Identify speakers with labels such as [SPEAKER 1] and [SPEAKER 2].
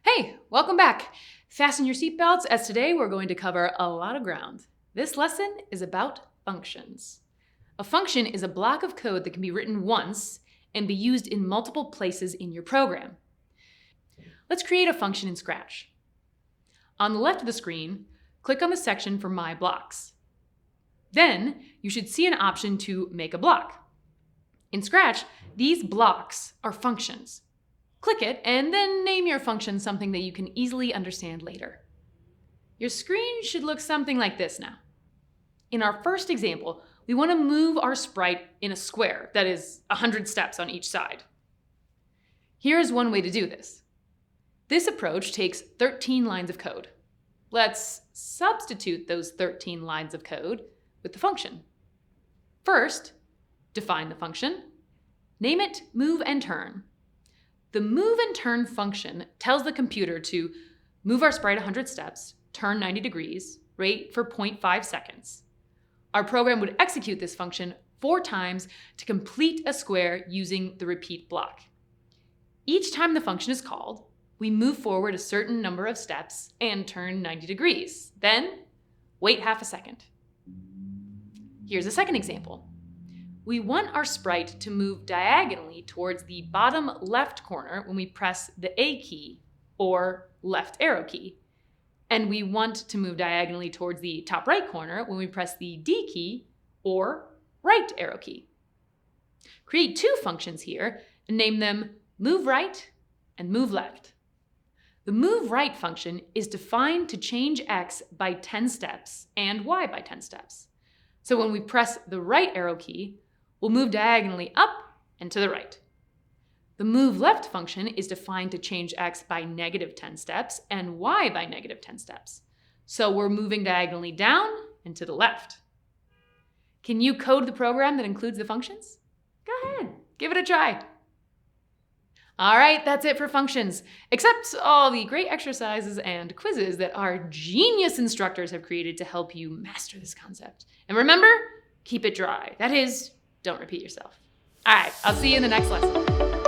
[SPEAKER 1] Hey, welcome back. Fasten your seatbelts, as today we're going to cover a lot of ground. This lesson is about functions. A function is a block of code that can be written once and be used in multiple places in your program. Let's create a function in Scratch. On the left of the screen, click on the section for My Blocks. Then you should see an option to make a block. In Scratch, these blocks are functions. Click it and then name your function something that you can easily understand later. Your screen should look something like this now. In our first example, we want to move our sprite in a square, that is 100 steps on each side. Here's one way to do this. This approach takes 13 lines of code. Let's substitute those 13 lines of code with the function. First, define the function. Name it move and turn. The move and turn function tells the computer to move our sprite 100 steps, turn 90 degrees, wait for 0.5 seconds. Our program would execute this function 4 times to complete a square using the repeat block. Each time the function is called, we move forward a certain number of steps and turn 90 degrees. Then, wait half a second. Here's a second example. We want our sprite to move diagonally towards the bottom left corner when we press the A key or left arrow key. And we want to move diagonally towards the top right corner when we press the D key or right arrow key. Create 2 functions here and name them move right and move left. The move right function is defined to change X by 10 steps and Y by 10 steps. So when we press the right arrow key, we'll move diagonally up and to the right. The move left function is defined to change X by -10 steps and Y by -10 steps. So we're moving diagonally down and to the left. Can you code the program that includes the functions? Go ahead, give it a try. All right, that's it for functions, except all the great exercises and quizzes that our genius instructors have created to help you master this concept. And remember, keep it dry. That is, don't repeat yourself. All right, I'll see you in the next lesson.